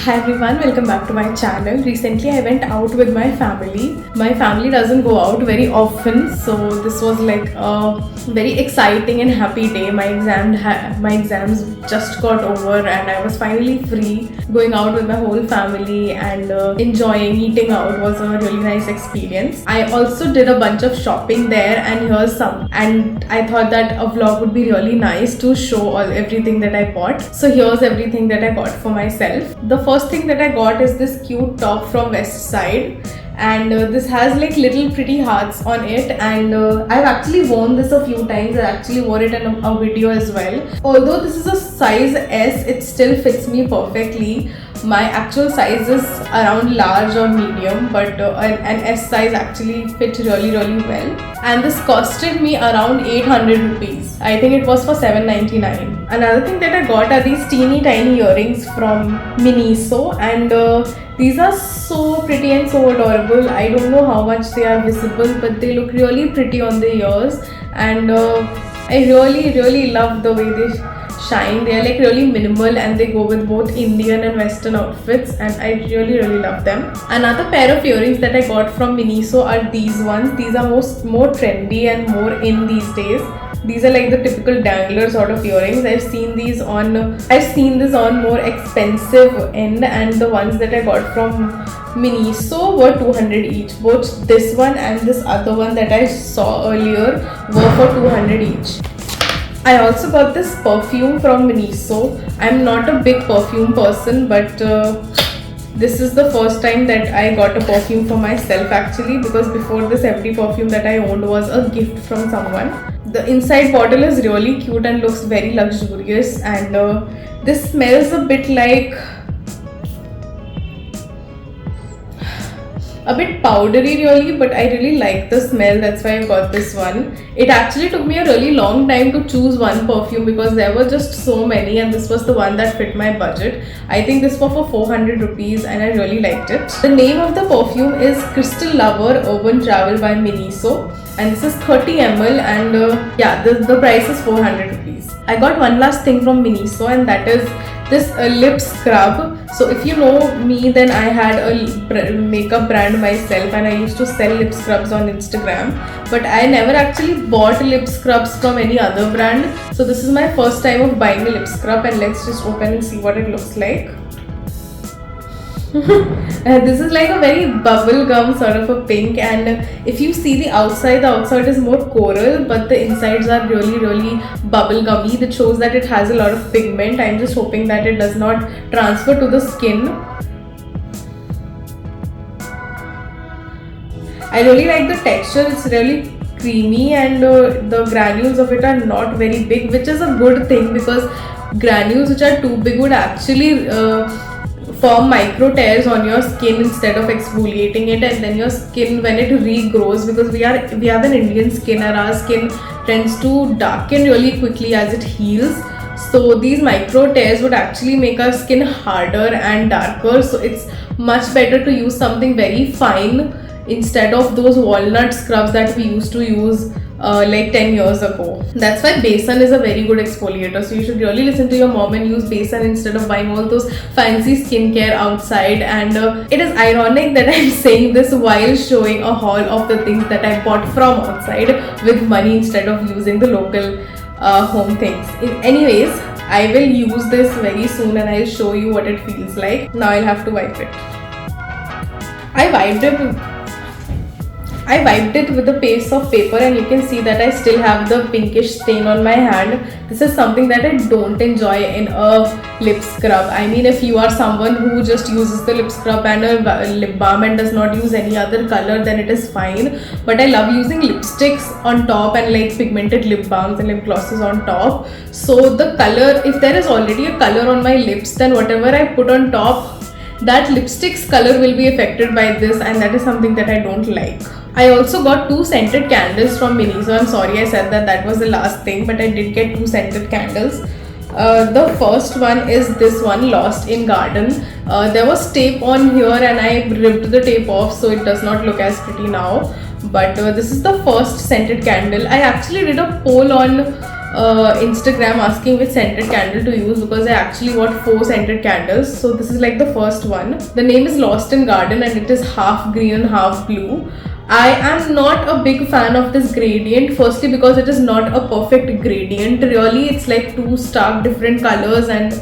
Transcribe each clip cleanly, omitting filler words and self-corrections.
Hi everyone, welcome back to my channel. Recently I went out with my family. My family doesn't go out very often, so this was like a very exciting and happy day. My exams just got over and I was finally free. Going out with my whole family and enjoying eating out was a really nice experience. I also did a bunch of shopping there, and here's some. And I thought that a vlog would be really nice to show everything that I bought. So here's everything that I got for myself. The first thing that I got is this cute top from West Side, and this has like little pretty hearts on it, and I've actually worn this a few times. I actually wore it in a video as well. Although this is a size S, it still fits me perfectly. My actual size is around large or medium, but an S size actually fit really well. And this costed me around 800 rupees. I think it was for 799. Another thing that I got are these teeny tiny earrings from Miniso, and these are so pretty and so adorable. I don't know how much they are visible, but they look really pretty on the ears, and I really love the way they shine. They are like really minimal and they go with both Indian and Western outfits, and I really love them. Another pair of earrings that I got from Miniso are these ones. These are more trendy and more in these days. These are like the typical dangler sort of earrings. I've seen this on more expensive end, and the ones that I got from Miniso were 200 each. Both this one and this other one that I saw earlier were for 200 each. I also got this perfume from Miniso. I'm not a big perfume person, but this is the first time that I got a perfume for myself actually, because before this every perfume that I owned was a gift from someone. The inside bottle is really cute and looks very luxurious, and this smells a bit powdery really, but I really like the smell. That's why I got this one. It actually took me a really long time to choose one perfume because there were just so many, and this was the one that fit my budget. I think this was for 400 rupees and I really liked it. The name of the perfume is Crystal Lover Urban Travel by Miniso, and this is 30 ml, and the price is 400 rupees. I got one last thing from Miniso, and that is this lip scrub. So if you know me, then I had a makeup brand myself and I used to sell lip scrubs on Instagram, but I never actually bought lip scrubs from any other brand. So this is my first time of buying a lip scrub, and let's just open and see what it looks like. This is like a very bubblegum sort of a pink, and if you see the outside is more coral, but the insides are really bubblegummy. That shows that it has a lot of pigment. I'm just hoping that it does not transfer to the skin. I really like the texture. It's really creamy, and the granules of it are not very big, which is a good thing because granules which are too big would actually form micro tears on your skin instead of exfoliating it, and then your skin, when it regrows, because we have an Indian skin and our skin tends to darken really quickly as it heals. So these micro tears would actually make our skin harder and darker. So it's much better to use something very fine instead of those walnut scrubs that we used to use like 10 years ago. That's why Besan is a very good exfoliator. So you should really listen to your mom and use Besan instead of buying all those fancy skincare outside. And it is ironic that I'm saying this while showing a haul of the things that I bought from outside with money instead of using the local home things. Anyways, I will use this very soon and I'll show you what it feels like. Now I'll have to wipe it. I wiped it with a piece of paper, and you can see that I still have the pinkish stain on my hand. This is something that I don't enjoy in a lip scrub. I mean, if you are someone who just uses the lip scrub and a lip balm and does not use any other color, then it is fine. But I love using lipsticks on top and like pigmented lip balms and lip glosses on top. So the color, if there is already a color on my lips, then whatever I put on top, that lipstick's color will be affected by this, and that is something that I don't like. I also got 2 scented candles from Miniso. I'm sorry I said that was the last thing, but I did get 2 scented candles. The first one is this one, Lost in Garden. There was tape on here and I ripped the tape off, so it does not look as pretty now. But this is the first scented candle. I actually did a poll on Instagram asking which scented candle to use, because I actually bought 4 scented candles. So this is like the first one. The name is Lost in Garden and it is half green and half blue. I am not a big fan of this gradient, firstly because it is not a perfect gradient. Really, it's like 2 stark different colors and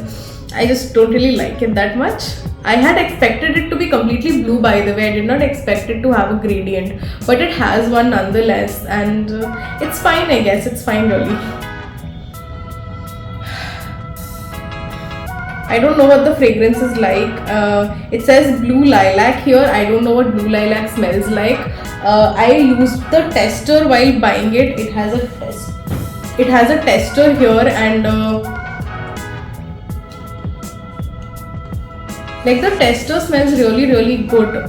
I just don't really like it that much. I had expected it to be completely blue, by the way. I did not expect it to have a gradient, but it has one nonetheless, and it's fine, I guess. It's fine, really. I don't know what the fragrance is like. It says blue lilac here. I don't know what blue lilac smells like. I used the tester while buying it. It has a tester here, and like the tester smells really good.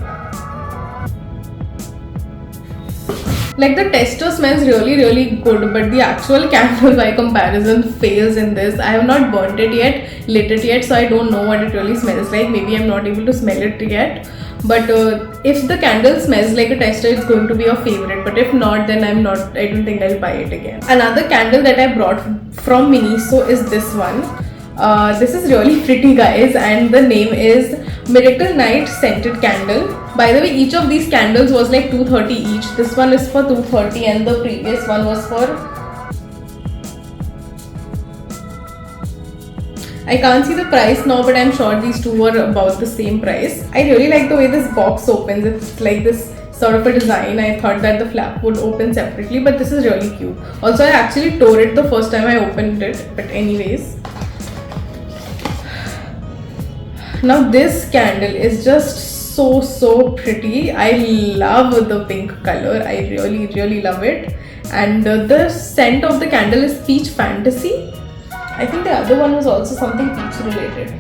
Like the tester smells really good, but the actual candle by comparison fails in this. I have not burnt it yet, lit it yet, so I don't know what it really smells like. Maybe I'm not able to smell it yet. But if the candle smells like a tester, it's going to be a favorite. But if not, then I don't think I'll buy it again. Another candle that I brought from Miniso is this one. This is really pretty, guys, and the name is Miracle Night Scented Candle. By the way, each of these candles was like 230 each. This one is for 230 and the previous one was for... I can't see the price now, but I'm sure these two were about the same price. I really like the way this box opens. It's like this sort of a design. I thought that the flap would open separately, but this is really cute. Also, I actually tore it the first time I opened it, but anyways. Now this candle is just so pretty. I love the pink color. I really love it. And the scent of the candle is Peach Fantasy. I think the other one was also something peach related.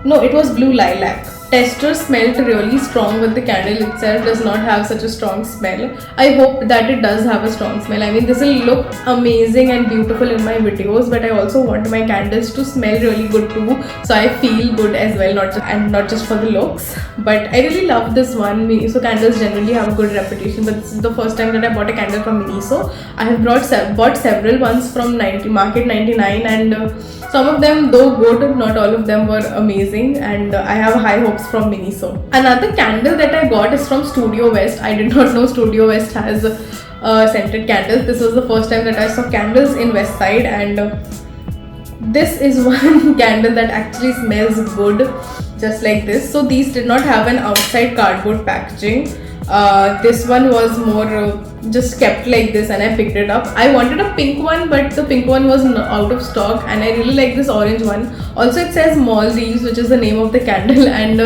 No, it was Blue Lilac. Tester smelled really strong, but the candle itself does not have such a strong smell. I hope that it does have a strong smell. I mean, this will look amazing and beautiful in my videos, but I also want my candles to smell really good too, so I feel good as well, not just for the looks. But I really love this one. Miniso candles generally have a good reputation, but this is the first time that I bought a candle from Miniso. I have bought several ones from Market 99, and some of them, though good, not all of them were amazing, and I have high hopes from Miniso. Another candle that I got is from Studio West. I did not know Studio West has scented candles. This was the first time that I saw candles in West Side, and this is one candle that actually smells good, just like this. So these did not have an outside cardboard packaging. This one was more just kept like this, and I picked it up. I wanted a pink one, but the pink one was out of stock, and I really like this orange one. Also, it says Maldives, which is the name of the candle, and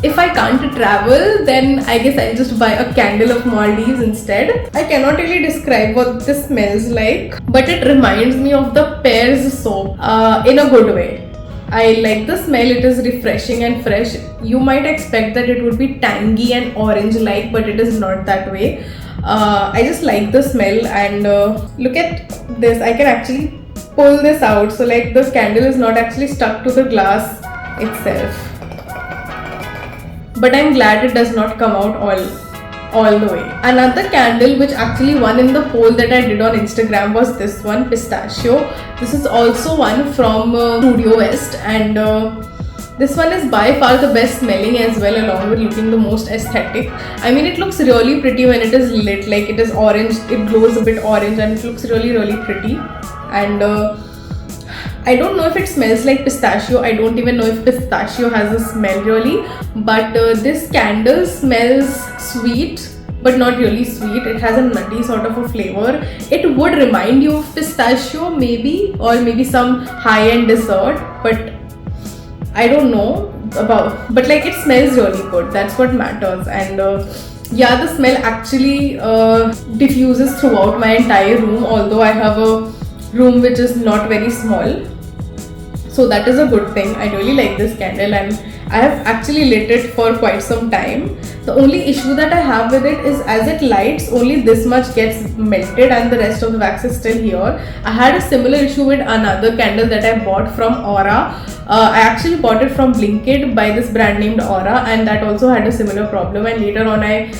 if I can't travel, then I guess I'll just buy a candle of Maldives instead. I cannot really describe what this smells like, but it reminds me of the Pears soap in a good way. I like the smell. It is refreshing and fresh. You might expect that it would be tangy and orange-like, but it is not that way. I just like the smell, and look at this. I can actually pull this out, so like the candle is not actually stuck to the glass itself. But I'm glad it does not come out all the way. Another candle which actually won in the poll that I did on Instagram was this one, Pistachio. This is also one from Studio West, and this one is by far the best smelling as well, along with looking the most aesthetic. I mean, it looks really pretty when it is lit. Like, it is orange, it glows a bit orange, and it looks really pretty. And I don't know if it smells like pistachio. I don't even know if pistachio has a smell really, but this candle smells sweet, but not really sweet. It has a nutty sort of a flavor. It would remind you of pistachio maybe, or maybe some high-end dessert, but I don't know about, but like, it smells really good. That's what matters. And yeah, the smell actually diffuses throughout my entire room, although I have a room which is not very small, so that is a good thing. I really like this candle, and I have actually lit it for quite some time. The only issue that I have with it is as it lights, only this much gets melted and the rest of the wax is still here. I had a similar issue with another candle that I bought from Aura. I actually bought it from Blinkit by this brand named Aura, and that also had a similar problem, and later on I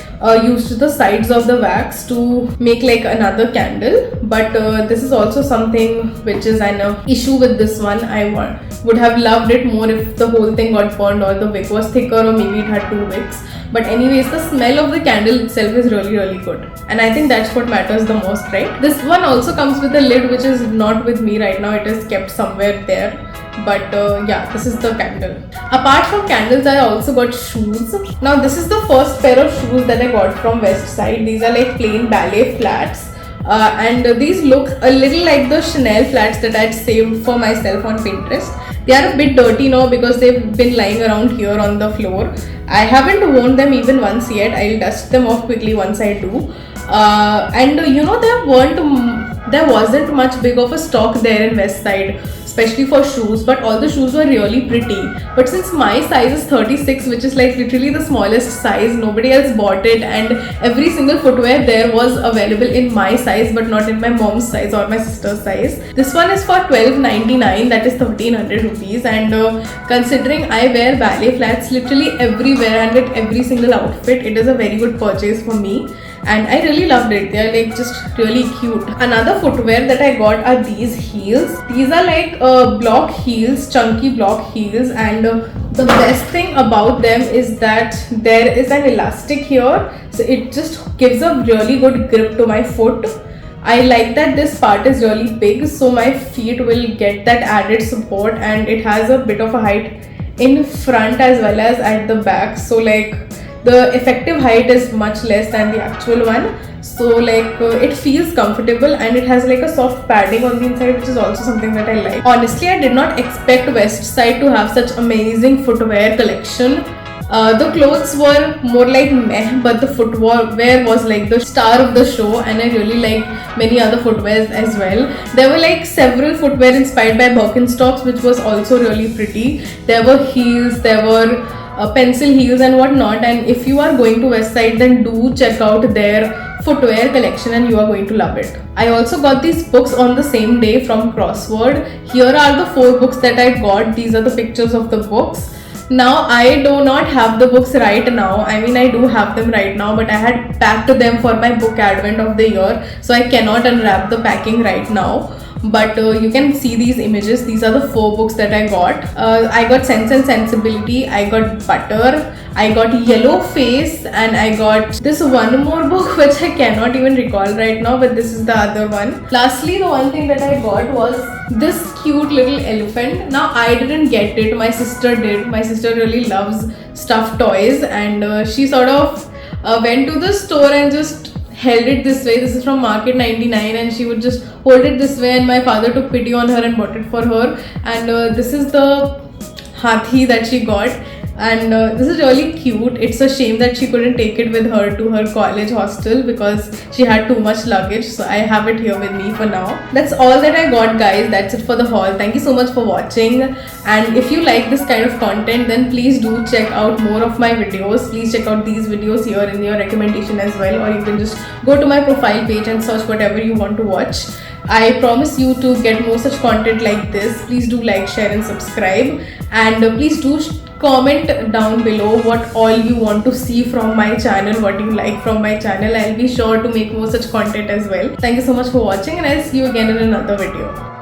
used the sides of the wax to make like another candle. But this is also something which is an issue with this one. I would have loved it more if the whole thing got burned or the wick was thicker, or maybe it had 2 wicks. But anyways, the smell of the candle itself is really good, and I think that's what matters the most, right? This one also comes with a lid which is not with me right now. It is kept somewhere there. But yeah, this is the candle. Apart from candles, I also got shoes. Now this is the first pair of shoes that I got from Westside. These are like plain ballet flats. And these look a little like the Chanel flats that I'd saved for myself on Pinterest. They are a bit dirty now because they've been lying around here on the floor. I haven't worn them even once yet. I'll dust them off quickly once I do. And you know, there wasn't much big of a stock there in Westside, especially for shoes, but all the shoes were really pretty. But since my size is 36, which is like literally the smallest size, nobody else bought it, and every single footwear there was available in my size but not in my mom's size or my sister's size. This one is for $12.99, that is 1300 rupees, and considering I wear ballet flats literally everywhere and with every single outfit, it is a very good purchase for me. And I really loved it. They are like just really cute. Another footwear that I got are these heels. These are like block heels, chunky block heels, and the best thing about them is that there is an elastic here, so it just gives a really good grip to my foot. I like that this part is really big, so my feet will get that added support, and it has a bit of a height in front as well as at the back, so like the effective height is much less than the actual one, so like it feels comfortable, and it has like a soft padding on the inside, which is also something that I like. Honestly, I did not expect Westside to have such amazing footwear collection. The clothes were more like meh, but the footwear was like the star of the show, and I really liked many other footwears as well. There were like several footwear inspired by Birkenstocks, which was also really pretty. There were heels, there were pencil heels and whatnot, and if you are going to Westside, then do check out their footwear collection and you are going to love it. I also got these books on the same day from Crossword. Here are the 4 books that I got. These are the pictures of the books. Now I do not have the books right now. I mean, I do have them right now, but I had packed them for my book advent of the year, so I cannot unwrap the packing right now. But you can see these images. These are the 4 books that I got. I got Sense and Sensibility, I got Butter, I got Yellow Face, and I got this one more book which I cannot even recall right now, but this is the other one. Lastly, the one thing that I got was this cute little elephant. Now I didn't get it, my sister did. My sister really loves stuffed toys, and she sort of went to the store and just held it this way. This is from Market 99, and she would just hold it this way, and my father took pity on her and bought it for her. And this is the hathi that she got, and this is really cute. It's a shame that she couldn't take it with her to her college hostel because she had too much luggage, so I have it here with me for now. That's all that I got, guys. That's it for the haul. Thank you so much for watching, and if you like this kind of content, then please do check out more of my videos. Please check out these videos here in your recommendation as well, or you can just go to my profile page and search whatever you want to watch. I promise you to get more such content like this. Please do like, share and subscribe, and please do comment down below what all you want to see from my channel, what you like from my channel. I'll be sure to make more such content as well. Thank you so much for watching, and I'll see you again in another video.